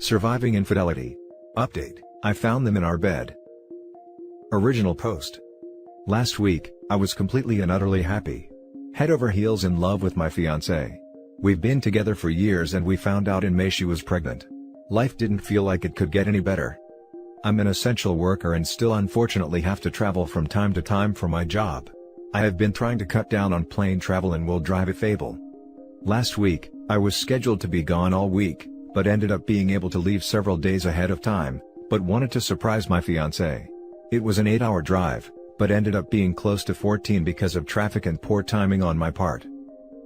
Surviving infidelity. Update, I found them in our bed. Original post. Last week, I was completely and utterly happy. Head over heels in love with my fiancée. We've been together for years and we found out in May she was pregnant. Life didn't feel like it could get any better. I'm an essential worker and still unfortunately have to travel from time to time for my job. I have been trying to cut down on plane travel and will drive if able. Last week, I was scheduled to be gone all week, but ended up being able to leave several days ahead of time, but wanted to surprise my fiancée. It was an 8-hour drive, but ended up being close to 14 because of traffic and poor timing on my part.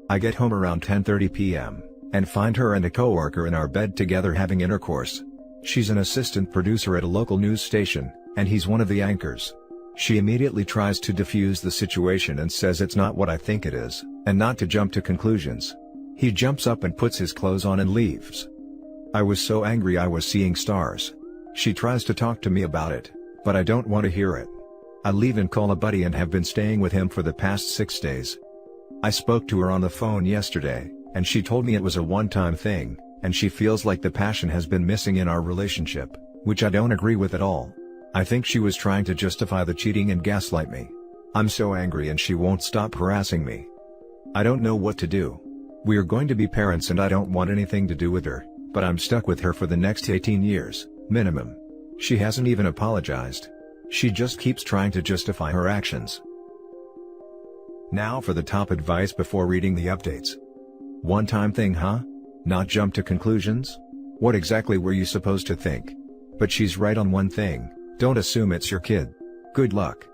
I get home around 10:30 p.m., and find her and a coworker in our bed together having intercourse. She's an assistant producer at a local news station, and he's one of the anchors. She immediately tries to defuse the situation and says it's not what I think it is, and not to jump to conclusions. He jumps up and puts his clothes on and leaves. I was so angry I was seeing stars. She tries to talk to me about it, but I don't want to hear it. I leave and call a buddy and have been staying with him for the past 6 days. I spoke to her on the phone yesterday, and she told me it was a one-time thing, and she feels like the passion has been missing in our relationship, which I don't agree with at all. I think she was trying to justify the cheating and gaslight me. I'm so angry and she won't stop harassing me. I don't know what to do. We are going to be parents and I don't want anything to do with her, but I'm stuck with her for the next 18 years, minimum. She hasn't even apologized. She just keeps trying to justify her actions. Now for the top advice before reading the updates. One-time thing, huh? Not jump to conclusions? What exactly were you supposed to think? But she's right on one thing, don't assume it's your kid. Good luck.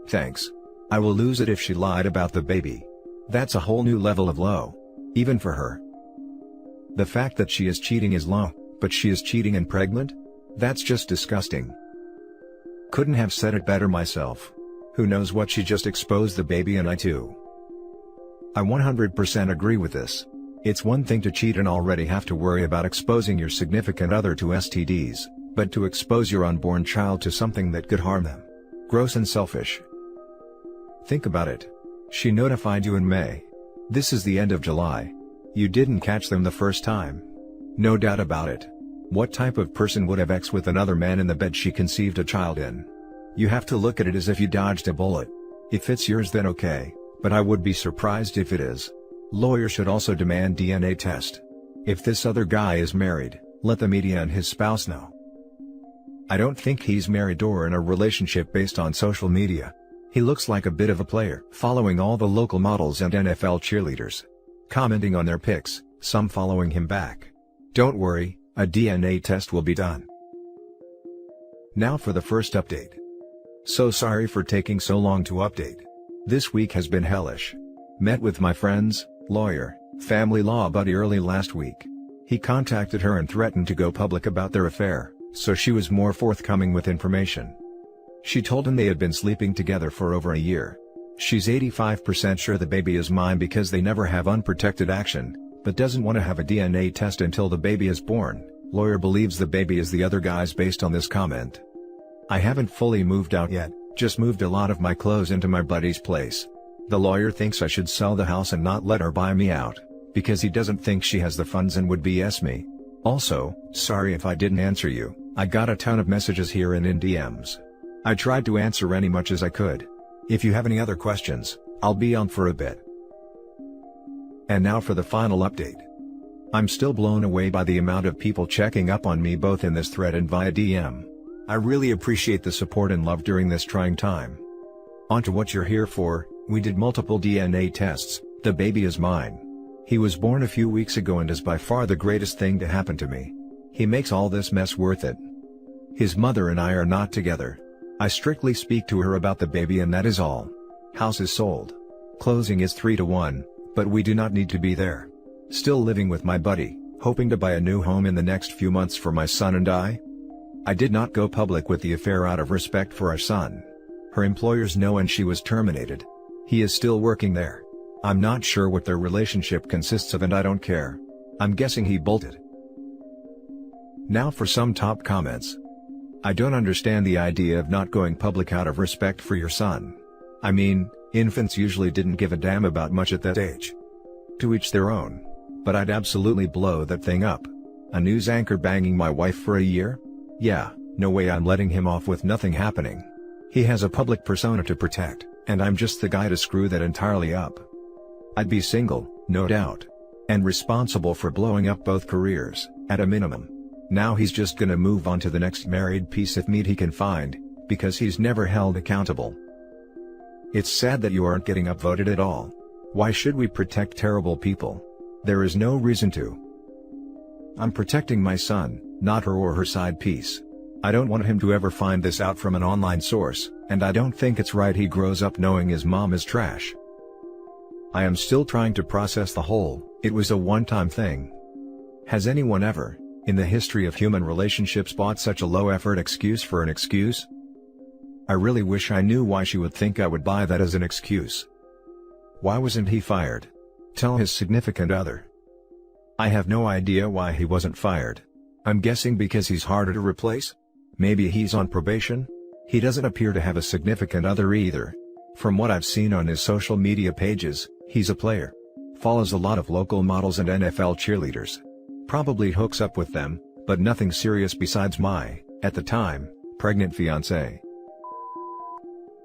Thanks. I will lose it if she lied about the baby. That's a whole new level of low. Even for her. The fact that she is cheating is low, but she is cheating and pregnant? That's just disgusting. Couldn't have said it better myself. Who knows what she just exposed the baby and I too. I 100% agree with this. It's one thing to cheat and already have to worry about exposing your significant other to STDs, but to expose your unborn child to something that could harm them. Gross and selfish. Think about it. She notified you in May. This is the end of July. You didn't catch them the first time. No doubt about it. What type of person would have sex with another man in the bed she conceived a child in? You have to look at it as if you dodged a bullet. If it's yours then okay, but I would be surprised if it is. Lawyer should also demand DNA test. If this other guy is married, let the media and his spouse know. I don't think he's married or in a relationship based on social media. He looks like a bit of a player, following all the local models and NFL cheerleaders. Commenting on their pics, some following him back. Don't worry, a DNA test will be done. Now for the first update. So sorry for taking so long to update. This week has been hellish. Met with my friend's lawyer, family law buddy early last week. He contacted her and threatened to go public about their affair, so she was more forthcoming with information. She told him they had been sleeping together for over a year. She's 85% sure the baby is mine because they never have unprotected action, but doesn't want to have a DNA test until the baby is born. Lawyer believes the baby is the other guy's based on this comment. I haven't fully moved out yet, just moved a lot of my clothes into my buddy's place. The lawyer thinks I should sell the house and not let her buy me out, because he doesn't think she has the funds and would BS me. Also, sorry if I didn't answer you, I got a ton of messages here and in DMs. I tried to answer any much as I could. If you have any other questions, I'll be on for a bit. And now for the final update. I'm still blown away by the amount of people checking up on me both in this thread and via DM. I really appreciate the support and love during this trying time. On to what you're here for. We did multiple DNA tests. The baby is mine. He was born a few weeks ago and is by far the greatest thing to happen to me. He makes all this mess worth it. His mother and I are not together. I strictly speak to her about the baby and that is all. House is sold. Closing is 3-1, but we do not need to be there. Still living with my buddy, hoping to buy a new home in the next few months for my son and I. I did not go public with the affair out of respect for our son. Her employers know and she was terminated. He is still working there. I'm not sure what their relationship consists of and I don't care. I'm guessing he bolted. Now for some top comments. I don't understand the idea of not going public out of respect for your son. I mean, infants usually didn't give a damn about much at that age. To each their own. But I'd absolutely blow that thing up. A news anchor banging my wife for a year? Yeah, no way I'm letting him off with nothing happening. He has a public persona to protect, and I'm just the guy to screw that entirely up. I'd be single, no doubt. And responsible for blowing up both careers, at a minimum. Now he's just gonna move on to the next married piece of meat he can find, because he's never held accountable. It's sad that you aren't getting upvoted at all. Why should we protect terrible people? There is no reason to. I'm protecting my son, not her or her side piece. I don't want him to ever find this out from an online source, and I don't think it's right he grows up knowing his mom is trash. I am still trying to process the whole, it was a one-time thing. Has anyone ever, in the history of human relationships, bought such a low-effort excuse for an excuse? I really wish I knew why she would think I would buy that as an excuse. Why wasn't he fired? Tell his significant other. I have no idea why he wasn't fired. I'm guessing because he's harder to replace? Maybe he's on probation? He doesn't appear to have a significant other either. From what I've seen on his social media pages, he's a player. Follows a lot of local models and NFL cheerleaders. Probably hooks up with them, but nothing serious besides my, at the time, pregnant fiancée.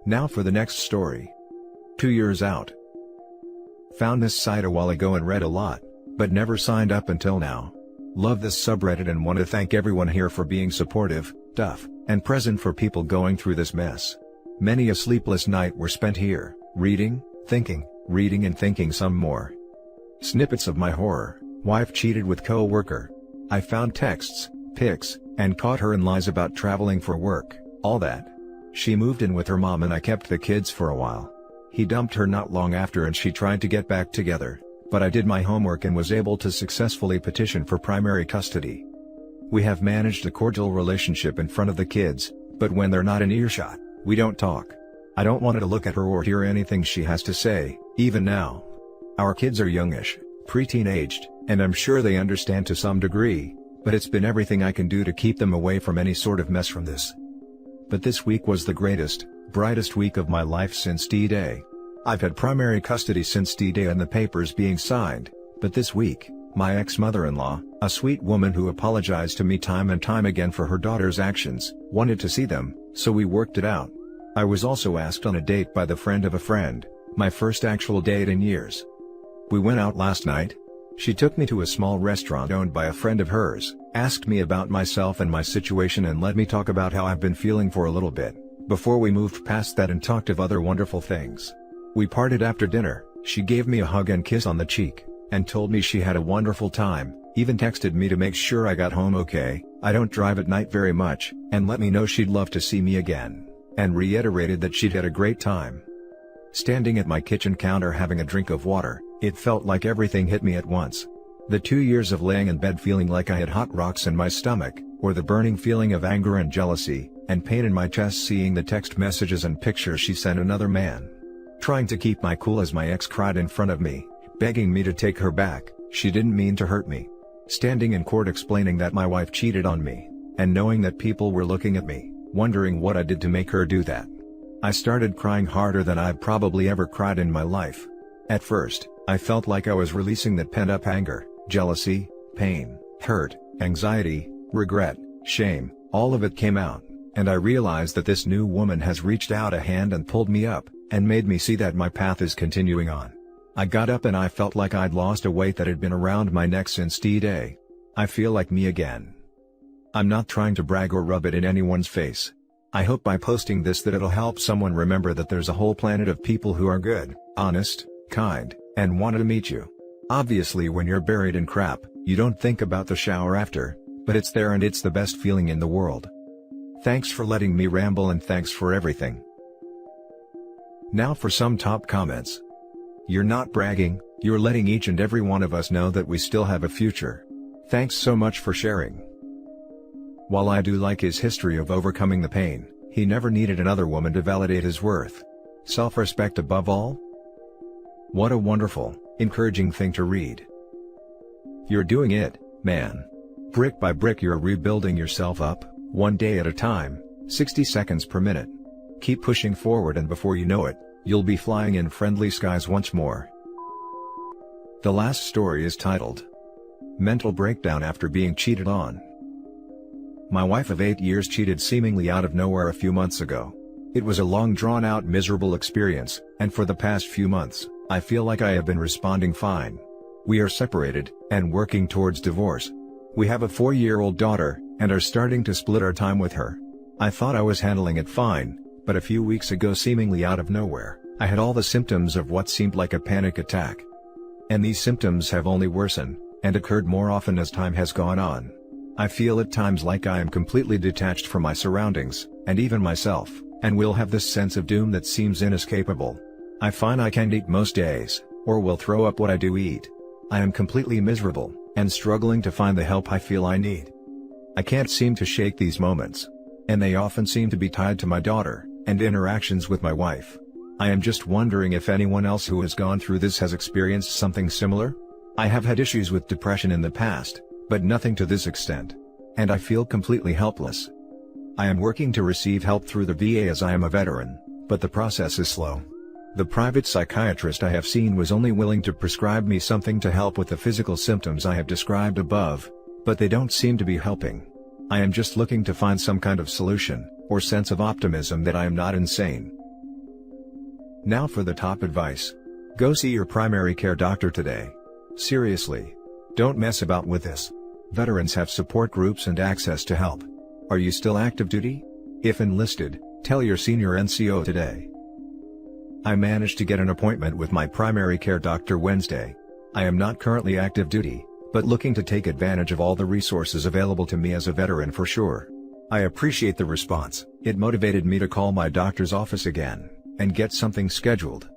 Now for the next story. 2 years out. Found this site a while ago and read a lot, but never signed up until now. Love this subreddit and want to thank everyone here for being supportive, tough, and present for people going through this mess. Many a sleepless night were spent here, reading and thinking some more. Snippets of my horror: wife cheated with co-worker. I found texts, pics, and caught her in lies about traveling for work, all that. She moved in with her mom and I kept the kids for a while. He dumped her not long after and she tried to get back together, but I did my homework and was able to successfully petition for primary custody. We have managed a cordial relationship in front of the kids, but when they're not in earshot, we don't talk. I don't want to look at her or hear anything she has to say, even now. Our kids are youngish, pre-teen-aged, and I'm sure they understand to some degree, but it's been everything I can do to keep them away from any sort of mess from this. But this week was the greatest, brightest week of my life since D-Day. I've had primary custody since D-Day and the papers being signed, but this week, my ex-mother-in-law, a sweet woman who apologized to me time and time again for her daughter's actions, wanted to see them, so we worked it out. I was also asked on a date by the friend of a friend, my first actual date in years. We went out last night. She took me to a small restaurant owned by a friend of hers, asked me about myself and my situation and let me talk about how I've been feeling for a little bit, before we moved past that and talked of other wonderful things. We parted after dinner. She gave me a hug and kiss on the cheek, and told me she had a wonderful time, even texted me to make sure I got home okay, I don't drive at night very much, and let me know she'd love to see me again, and reiterated that she'd had a great time. Standing at my kitchen counter having a drink of water, it felt like everything hit me at once. The 2 years of laying in bed feeling like I had hot rocks in my stomach, or the burning feeling of anger and jealousy, and pain in my chest seeing the text messages and pictures she sent another man. Trying to keep my cool as my ex cried in front of me, begging me to take her back, she didn't mean to hurt me. Standing in court explaining that my wife cheated on me, and knowing that people were looking at me, wondering what I did to make her do that. I started crying harder than I've probably ever cried in my life. At first, I felt like I was releasing that pent-up anger, jealousy, pain, hurt, anxiety, regret, shame, all of it came out, and I realized that this new woman has reached out a hand and pulled me up, and made me see that my path is continuing on. I got up and I felt like I'd lost a weight that had been around my neck since D-Day. I feel like me again. I'm not trying to brag or rub it in anyone's face. I hope by posting this that it'll help someone remember that there's a whole planet of people who are good, honest, kind, and want to meet you. Obviously when you're buried in crap, you don't think about the shower after, but it's there and it's the best feeling in the world. Thanks for letting me ramble and thanks for everything. Now for some top comments. You're not bragging, you're letting each and every one of us know that we still have a future. Thanks so much for sharing. While I do like his history of overcoming the pain, he never needed another woman to validate his worth. Self-respect above all? What a wonderful, encouraging thing to read. You're doing it, man. Brick by brick you're rebuilding yourself up, one day at a time, 60 seconds per minute. Keep pushing forward and before you know it, you'll be flying in friendly skies once more. The last story is titled, Mental breakdown after being cheated on. My wife of 8 years cheated seemingly out of nowhere a few months ago. It was a long drawn-out miserable experience, and for the past few months, I feel like I have been responding fine. We are separated, and working towards divorce. We have a 4-year-old daughter, and are starting to split our time with her. I thought I was handling it fine, but a few weeks ago, seemingly out of nowhere, I had all the symptoms of what seemed like a panic attack. And these symptoms have only worsened, and occurred more often as time has gone on. I feel at times like I am completely detached from my surroundings, and even myself, and will have this sense of doom that seems inescapable. I find I can't eat most days, or will throw up what I do eat. I am completely miserable, and struggling to find the help I feel I need. I can't seem to shake these moments. And they often seem to be tied to my daughter, and interactions with my wife. I am just wondering if anyone else who has gone through this has experienced something similar? I have had issues with depression in the past, but nothing to this extent. And I feel completely helpless. I am working to receive help through the VA as I am a veteran, but the process is slow. The private psychiatrist I have seen was only willing to prescribe me something to help with the physical symptoms I have described above, but they don't seem to be helping. I am just looking to find some kind of solution, or sense of optimism that I am not insane. Now for the top advice. Go see your primary care doctor today. Seriously. Don't mess about with this. Veterans have support groups and access to help. Are you still active duty? If enlisted, tell your senior NCO today. I managed to get an appointment with my primary care doctor Wednesday. I am not currently active duty, but looking to take advantage of all the resources available to me as a veteran for sure. I appreciate the response. It motivated me to call my doctor's office again, and get something scheduled.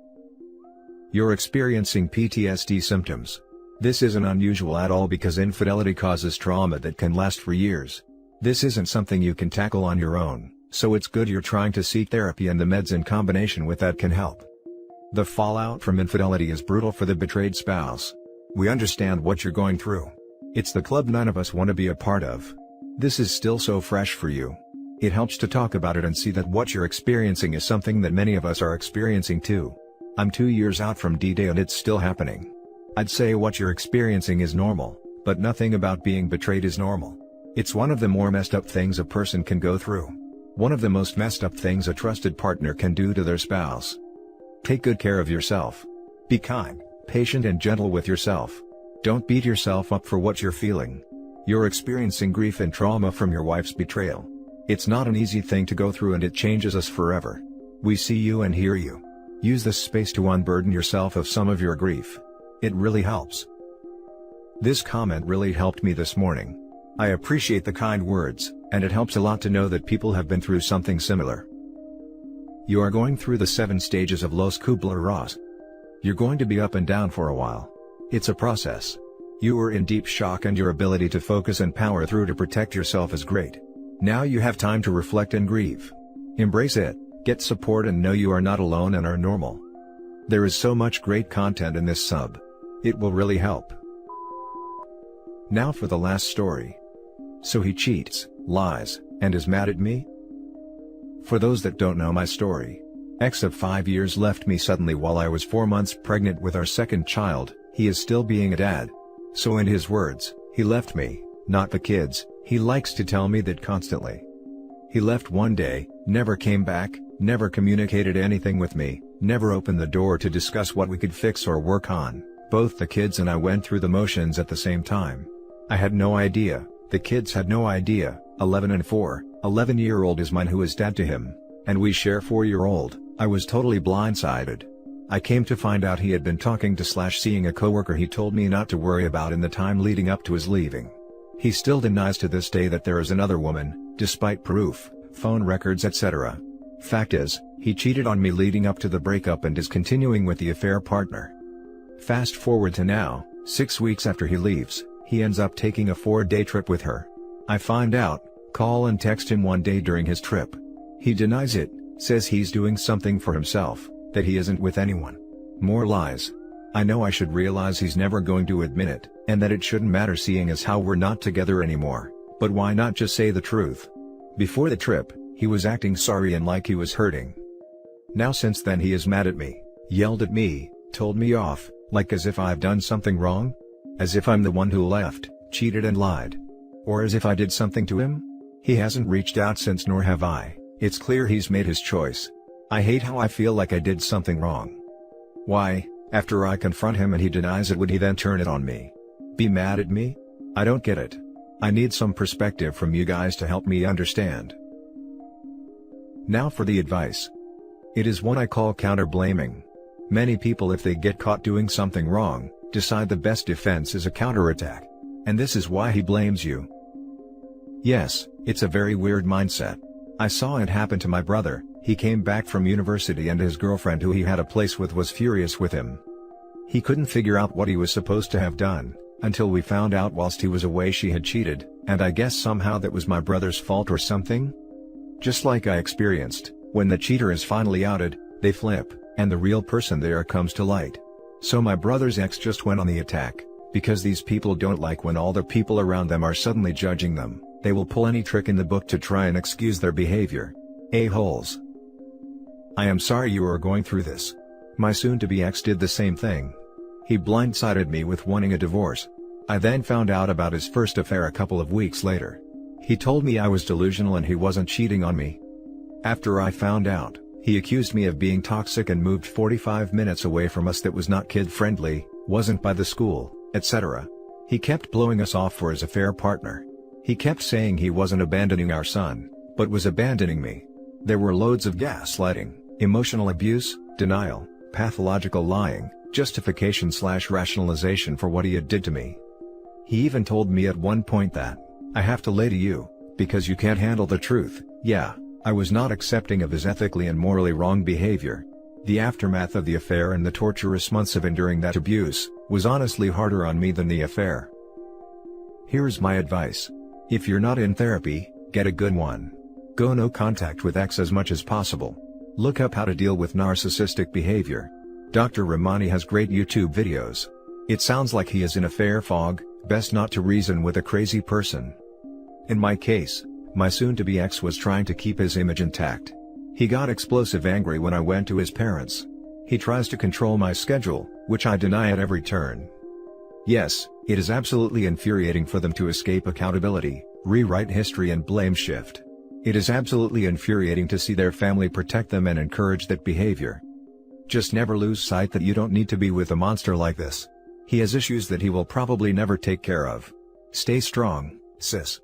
You're experiencing PTSD symptoms. This isn't unusual at all because infidelity causes trauma that can last for years. This isn't something you can tackle on your own, so it's good you're trying to seek therapy, and the meds in combination with that can help. The fallout from infidelity is brutal for the betrayed spouse. We understand what you're going through. It's the club none of us want to be a part of. This is still so fresh for you. It helps to talk about it and see that what you're experiencing is something that many of us are experiencing too. I'm 2 years out from D-Day and it's still happening. I'd say what you're experiencing is normal, but nothing about being betrayed is normal. It's one of the more messed up things a person can go through. One of the most messed up things a trusted partner can do to their spouse. Take good care of yourself. Be kind, patient and gentle with yourself. Don't beat yourself up for what you're feeling. You're experiencing grief and trauma from your wife's betrayal. It's not an easy thing to go through and it changes us forever. We see you and hear you. Use this space to unburden yourself of some of your grief. It really helps. This comment really helped me this morning. I appreciate the kind words, and it helps a lot to know that people have been through something similar. You are going through the 7 stages of Los Kubler-Ross. You're going to be up and down for a while. It's a process. You were in deep shock and your ability to focus and power through to protect yourself is great. Now you have time to reflect and grieve. Embrace it, get support and know you are not alone and are normal. There is so much great content in this sub. It will really help. Now for the last story. So he cheats, lies, and is mad at me? For those that don't know my story, ex of 5 years left me suddenly while I was 4 months pregnant with our second child. He is still being a dad. So in his words, he left me, not the kids. He likes to tell me that constantly. He left one day, never came back, never communicated anything with me, never opened the door to discuss what we could fix or work on. Both the kids and I went through the motions at the same time. I had no idea, the kids had no idea. 11 and 4, 11-year-old is mine who is dad to him, and we share 4-year-old. I was totally blindsided. I came to find out he had been talking to / seeing a coworker he told me not to worry about in the time leading up to his leaving. He still denies to this day that there is another woman, despite proof, phone records etc. Fact is, he cheated on me leading up to the breakup and is continuing with the affair partner. Fast forward to now, 6 weeks after he leaves, he ends up taking a 4-day trip with her. I find out, call and text him one day during his trip. He denies it, says he's doing something for himself, that he isn't with anyone. More lies. I know I should realize he's never going to admit it, and that it shouldn't matter seeing as how we're not together anymore, but why not just say the truth? Before the trip, he was acting sorry and like he was hurting. Now since then he is mad at me, yelled at me, told me off, like as if I've done something wrong? As if I'm the one who left, cheated and lied. Or as if I did something to him? He hasn't reached out since, nor have I. It's clear he's made his choice. I hate how I feel like I did something wrong. Why, after I confront him and he denies it, would he then turn it on me? Be mad at me? I don't get it. I need some perspective from you guys to help me understand. Now for the advice. It is one I call counter-blaming. Many people, if they get caught doing something wrong, decide the best defense is a counterattack. And this is why he blames you. Yes, it's a very weird mindset. I saw it happen to my brother. He came back from university and his girlfriend, who he had a place with, was furious with him. He couldn't figure out what he was supposed to have done, until we found out whilst he was away she had cheated, and I guess somehow that was my brother's fault or something? Just like I experienced, when the cheater is finally outed, they flip, and the real person there comes to light. So my brother's ex just went on the attack, because these people don't like when all the people around them are suddenly judging them. They will pull any trick in the book to try and excuse their behavior. A-holes. I am sorry you are going through this. My soon-to-be ex did the same thing. He blindsided me with wanting a divorce. I then found out about his first affair a couple of weeks later. He told me I was delusional and he wasn't cheating on me. After I found out, he accused me of being toxic and moved 45 minutes away from us that was not kid-friendly, wasn't by the school, etc. He kept blowing us off for his affair partner. He kept saying he wasn't abandoning our son, but was abandoning me. There were loads of gaslighting, emotional abuse, denial, pathological lying, justification/rationalization for what he had did to me. He even told me at one point that, I have to lie to you, because you can't handle the truth. Yeah, I was not accepting of his ethically and morally wrong behavior. The aftermath of the affair and the torturous months of enduring that abuse, was honestly harder on me than the affair. Here's my advice. If you're not in therapy, get a good one. Go no contact with ex as much as possible. Look up how to deal with narcissistic behavior. Dr. Ramani has great YouTube videos. It sounds like he is in a fair fog, best not to reason with a crazy person. In my case, my soon-to-be ex was trying to keep his image intact. He got explosive angry when I went to his parents. He tries to control my schedule, which I deny at every turn. Yes, it is absolutely infuriating for them to escape accountability, rewrite history and blame shift. It is absolutely infuriating to see their family protect them and encourage that behavior. Just never lose sight that you don't need to be with a monster like this. He has issues that he will probably never take care of. Stay strong, sis.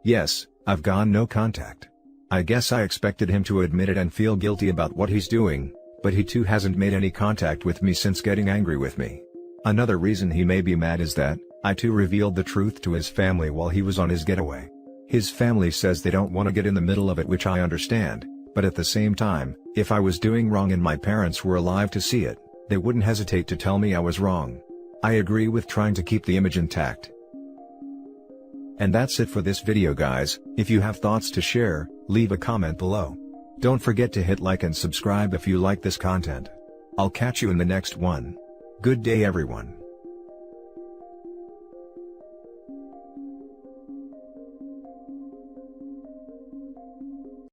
Yes, I've gone no contact. I guess I expected him to admit it and feel guilty about what he's doing, but he too hasn't made any contact with me since getting angry with me. Another reason he may be mad is that, I too revealed the truth to his family while he was on his getaway. His family says they don't want to get in the middle of it, which I understand, but at the same time, if I was doing wrong and my parents were alive to see it, they wouldn't hesitate to tell me I was wrong. I agree with trying to keep the image intact. And that's it for this video, guys. If you have thoughts to share, leave a comment below. Don't forget to hit like and subscribe if you like this content. I'll catch you in the next one. Good day, everyone.